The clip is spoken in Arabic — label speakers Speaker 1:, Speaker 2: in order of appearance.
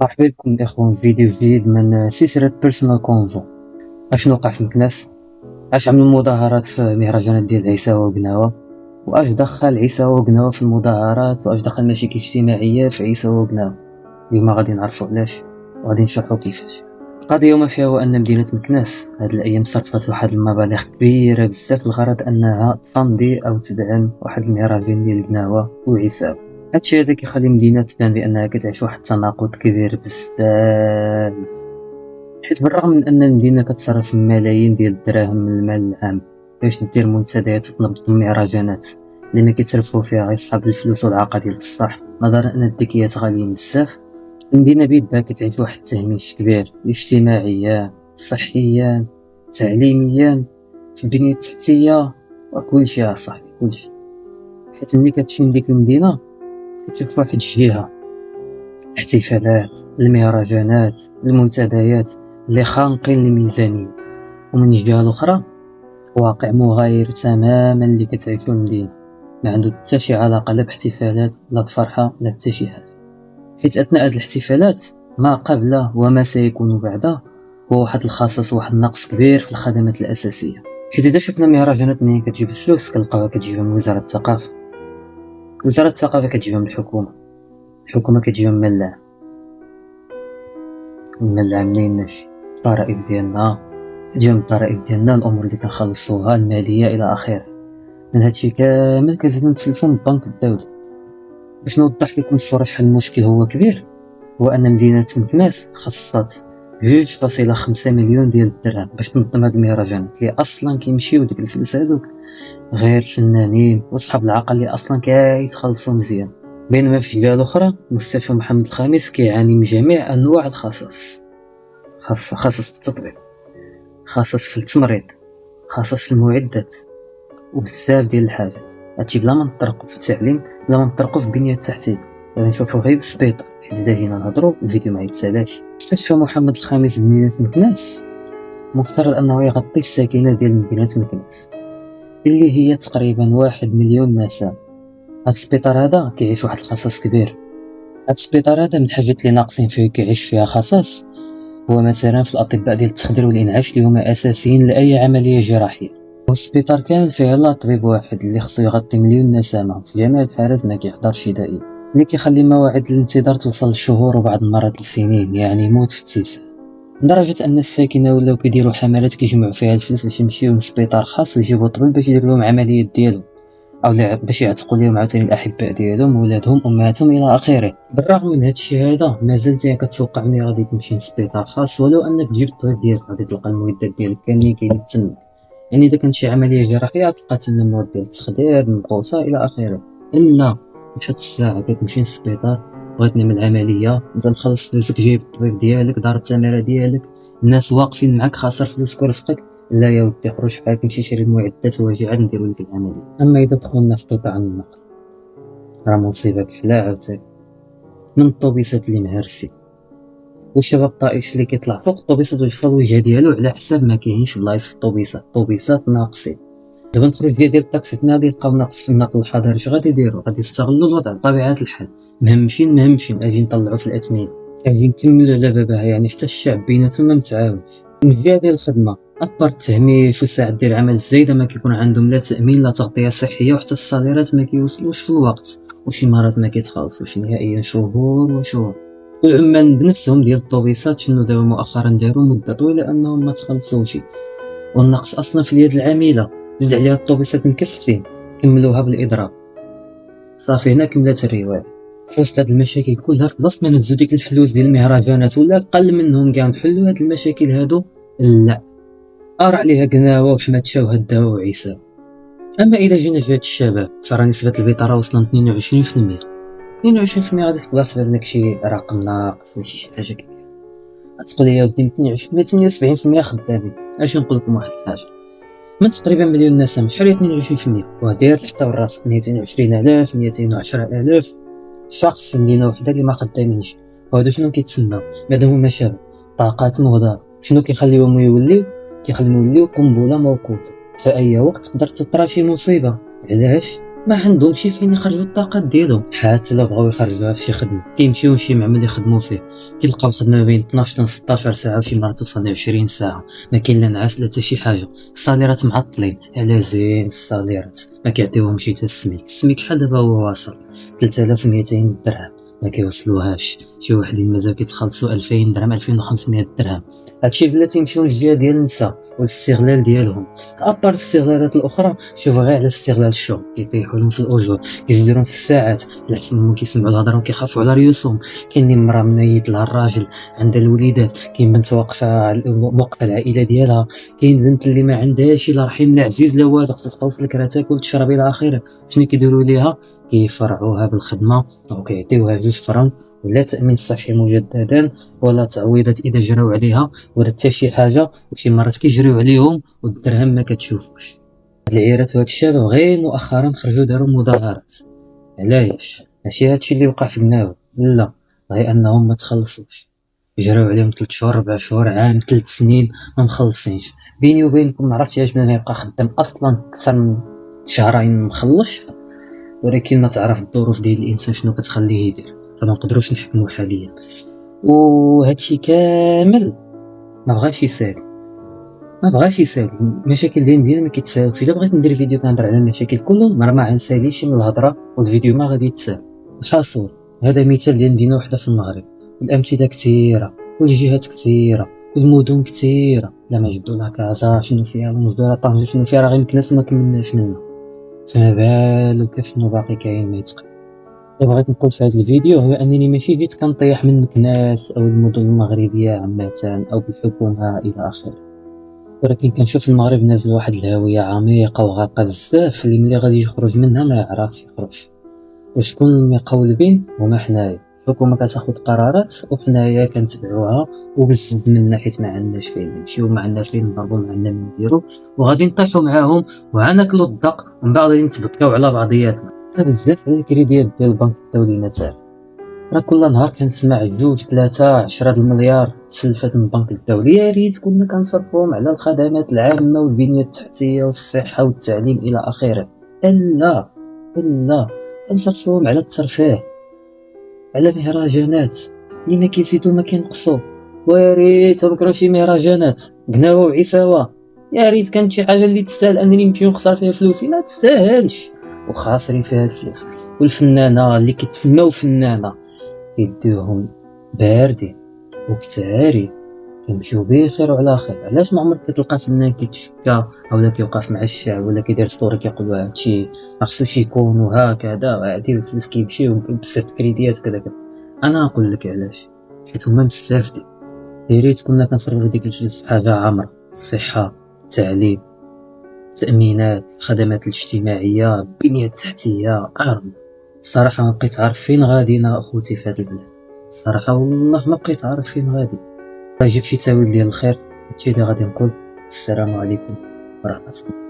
Speaker 1: مرحبا بكم الإخوان في فيديو جديد من سلسلة بيرسونال كونفو. أشنو وقع في مكناس؟ أش عملوا مظاهرات في مهرجانات ديال عيساوة وقناوة؟ وأش دخل عيساوة وقناوة في المظاهرات؟ وأش دخل مشاكل اجتماعية في عيساوة وقناوة؟ اليوم غادي نعرفوا علاش وغادي نشرحوا كيفاش. القضية وما فيها هو أن مدينة مكناس هاد الأيام صرفت واحد المبالغ كبيرة بزاف لغرض أنها تنظي أو تدعم واحد المهرجان ديال قناوة وعيساوة. هادشي هذا كيخلي المدينة تبان بأنها كتعيش واحد التناقض كبير بزاف، حيت بالرغم من أن المدينة كتصرف ملايين ديال الدراهم من المال العام باش دير منتديات وتنظم مهرجانات اللي ما كيتلفوا فيها غير صحاب الفلوس والعاقة ديال الصح، نظرا أن الذكيات غاليين بزاف، المدينة بيدها كتعيش واحد التهميش كبير اجتماعيا صحيا تعليميا في البنية التحتية وكلشي أصاحبي كلشي. حيت ملي كتمشي لديك المدينة كتشوف واحد الجهة الاحتفالات المهرجانات المنتديات اللي خانقين الميزانية، ومن الجهة الأخرى واقع مغاير تماما اللي كتعيشو المدينة ما عنده حتى شي علاقة لا باحتفالات لا بفرحة لا حتى شي حاجة. حيت أثناء هاد الاحتفالات ما قبل وما سيكون بعد هو واحد الخصص واحد النقص كبير في الخدمات الأساسية. حيت إذا شفنا مهرجانات منين كتجيب الفلوس كنلقاوها كتجيبها من وزارة الثقافة، وزارة الثقافة كتجيبها من الحكومة، الحكومة كتجيبها من الملاعب منين ماشي الضرائب ديالنا، كتجي من الضرائب ديالنا الامور اللي كنخلصوها الماليه الى اخره. من هادشي كامل كنزيدو نتسلفو من البنك الدولي. باش نوضح لكم الصوره شحال المشكل هو كبير، هو ان مدينه مكناس خصات 2.5 مليون ديال الدرهم باش تنظم هاد المهرجانات اللي اصلا كيمشيو ديك الفلوس هادوك غير الفنانين وصحاب العقل اللي اصلا كيتخلصوا مزيان. بينما في الجهه الاخرى مستشفى محمد الخامس كيعاني من جميع انواع الخصائص، خاصص في التطبيق، خاصص في التمريض، خاصص في المعدات وبزاف ديال الحاجات. هادشي بلا ما نطرقوا في التعليم بلا ما نطرقوا في البنيه التحتيه، غادي نشوفوا غير السبيطار. حيت اذا جينا نهضروا الفيديو ما يتسالاش. مستشفى محمد الخامس بمدينه مكناس مفترض انه يغطي الساكنه ديال مدينه مكناس اللي هي تقريبا 1 مليون نسمه. هاد السبيطار هذا كيعيش واحد الخصاص كبير. هاد السبيطار هذا من الحاجات اللي ناقصين فيه كيعيش فيها خصاص هو مثلا في الاطباء ديال التخدير والانعاش اللي هما اساسيين لاي عمليه جراحيه. والسبيطار كامل فيه لا طبيب واحد اللي خصو يغطي 1 مليون نسمه في جميع الحالات ما كيحضرش دائما، اللي كيخلي مواعيد الانتظار توصل لشهور وبعض المرات لسنين، يعني موت في اتساع، لدرجه ان الساكنه ولاو كيديروا حملات كيجمعوا فيها الفلوس باش يمشيو لسبيطار خاص ويجيبوا طبيب باش يدير لهم عمليات ديالهم، او باش يعتقوا لهم عاوتاني الاحباء ديالهم ولادهم امهاتهم الى اخره. بالرغم من هادشي هذا مازال انت كتوقع ملي غادي تمشي لسبيطار خاص ولو انك تجيب الطبيب ديالك غادي تلقى المعدات ديالك كاملين كاينين تما. يعني اذا كانت شي عمليه جراحيه تلقى تما المواد ديال التخدير المقوسه الى اخره. الا لحد الساعه كتمشي للسبيطار بغيت نعمل عمليه انت مخلص فلوسك جايب الطبيب ديالك دار التماره ديالك الناس واقفين معاك خاسر فلوسك ورزقك، لا يا ودي خرج بحالك نمشي شري المعدات واجي عاد نديرو لك العمليه. اما اذا دخلنا في قطاع النقل راه مصيبه كحله عاوتاني، من الطوبيسات اللي مهرسين والشباب الطائش اللي كيطلع فوق الطوبيسات ويوصل الوجهه ديالو على حساب ما كاينش بلايص في الطوبيسات ناقصين. دابا نخرج ديال الطاكسي غادي يلقاو ناقص في النقل الحضري، اش غادي يديروا؟ غادي يستغلوا الوضع بطبيعه الحال، مهمشين اجي نطلعوا في الاثمين اجي نكملوا على بابها، يعني حتى الشعب بيناتهم ما متعاونش. من الجهه ديال الخدمه ابار التهميش وساعات ديال العمل الزايده ما كيكون عندهم لا تامين لا تغطيه صحيه، وحتى الصاليرات ما كيوصلوش في الوقت، وشي مرات ما كيتخلصوش نهائيا شهور وشهور. والعمال بنفسهم ديال الطوبيسات شنو دابا مؤخرا داروا مده طويله انهم ما تخلصوش، والنقص اصلا في اليد العامله زيد عليها الطوبيسات مكفسين كملوها بالاضراب. صافي هنا كملات الروايه. في وسط هاد المشاكل كلها في بلاصه ما نزلوا ديك الفلوس ديال المهرجانات ولا قل منهم كاع نحلوا هاد المشاكل هادو، لا ارى عليها قناوه وحماتشا وهداوه وعيسى. اما اذا جينا جهه الشباب فرا نسبه البطاله وصلت 22%. 22% غادي تقدر تبان لك شي رقم ناقص ماشي شي حاجه كبيره، غتقول لي يا ودي 78% خدامين. اش نقول لكم واحد الحاجه، من تقريبا مليون نسمه شحال هي 22%؟ ودير حتى راسك 220,000 210,000 شخص في مدينه وحده اللي ما خدامينش. وهادو شنو كيتسناو؟ بعدا هما شباب طاقات مهدره، شنو كيخليهم يوليو؟ كيخليهم يوليو قنبله موقوته في اي وقت تقدر تطرا شي مصيبه. علاش؟ ما عندهمش فين يخرجوا الطاقات ديالهم، حتى لا بغاو يخرجوها في شي خدمه كيمشيو لشي معمل يخدموا فيه، كيلقاو خدمه ما بين 12 حتى 16 ساعه وشي مرات توصل ل 20 ساعه، ما كاين لا نعاس لا حتى شي حاجه، الصاليرات معطلين على زين الصاليرات، ما كيعطيوهمش حتى السميك شحال دابا هو واصل 3200 درهم، ما كيوصلوهاش، شي وحدين مازال كيتخلصوا 2000 درهم 2500 درهم. هادشي بلا تيمشيو للجهه ديال النساء والاستغلال ديالهم، ابار الاستغلالات الاخرى شوف غير على استغلال الشغل، كيطيحوا لهم في الاجور، كيزيدوهم في الساعات على حسب ما كيسمعوا الهضره وكيخافوا على ريوسهم. كاين اللي مرا منيت لها الراجل عندها الوليدات، كاين بنت واقفه موقفه العائله ديالها، كاين بنت اللي ما عندهاش لا رحيم لا عزيز لا والو، خصها تخلص لك راه تاكل تشرب الى اخره. شنو كيديروا ليها؟ كيفرعوها بالخدمه وكيعطيوها 2 فرنك ولا تامين صحي مجددا ولا تعويضات اذا جراو عليها ولا حتى شي حاجه، وشي مرات كيجريو عليهم والدرهم ما كتشوفوش. هاد العيرات وهاد الشباب غير مؤخرا خرجوا داروا مظاهرات، علاش؟ ماشي هادشي اللي وقع في قناوي، لا، غير انهم ما تخلصوش، جراو عليهم 3 شهور 4 شهور عام 3 سنين ما مخلصينش. بيني وبينكم ما عرفتش علاش بنادم يبقى خدام اصلا اكثر من شهرين مخلصش، ولكن ما تعرف الظروف ديال الانسان شنو كتخليه يدير، فما نقدروش نحكموا حاليا. وهادشي كامل ما بغاش يسال، ما بغاش يسال المشاكل ديالنا ما كيتسالوش. الا بغيت ندير فيديو كنهضر على المشاكل كلهم راه ما غنساليش من الهضره والفيديو ما غادي يتسال. الحاصل هذا مثال ديال مدينه وحده في المغرب، والامثله كثيره والجهات كثيره والمدن كثيره، لا مجدو لا كازا شنو فيها، لا مجدو لا طنجة شنو فيها، راه غير مكناس ما كملناش منه، فما بالك شنو باقي كاين ما يتقال. اللي بغيت نقول في هذا الفيديو هو انني ماشي جيت كنطيح من مكناس او المدن المغربيه عامه او بالحكومه الى اخره، ولكن كنشوف المغرب نازل واحد الهاويه عميقه وغارقه بزاف اللي ملي غادي يخرج منها ما يعرفش يخرج. وشكون المقولبين؟ هما حنايا، الحكومه كتاخذ قرارات وحنايا كنتبعوها، وبزز منا حيت ما عندناش فين نمشيو، ما عندنا فين نهربوا، ما عندنا ما نديرو، وغادي نطيحوا معاهم وغناكلوا الدق ومن بعد غادي نتبكاو على بعضياتنا. بزاف على الكريديات ديال البنك الدولي مثلا، راه كل نهار كنسمع 2 3 10 المليار تسلفات من البنك الدولي، يا ريت كنا كنصرفوهم على الخدمات العامه والبنيه التحتيه والصحه والتعليم الى اخره. لا لا، كنصرفوهم على الترفيه، على مهرجانات اللي ما كيزيدوا ما كينقصوا، ويا ريت كانوا شي مهرجانات قناوه وعساوه، يا ريت كانت شي حاجه اللي تستاهل انني نمشي نخسر فيها فلوسي، ما تستاهلش وخاسرين فيها الفلوس. والفنانه اللي كتسماو فنانه كيديوهم باردين وكتاري كيمشيو بخير وعلى خير. علاش ما عمرك كتلقى فنان كيتشكى اولا كيوقف مع الشعب ولا كيدير ستوري كيقول هادشي ما خصوش يكون وهكذا وعادي الفلوس كيمشيو بزاف كريديات وكذا كذا؟ انا نقول لك علاش، حيت هما مستافدين. يا ريت كنا كنصرفوا ديك الفلوس في حاجه عامره، الصحه، التعليم، التامينات، الخدمات الاجتماعيه، البنيه التحتيه. الصراحه ما بقيت عارف فين غادي انا اخوتي في هذا البلاد، الصراحه والله ما بقيت عارف فين غادي. جيب شي تاويل ديال الخير، هادشي اللي غادي نقول. السلام عليكم ورحمه الله.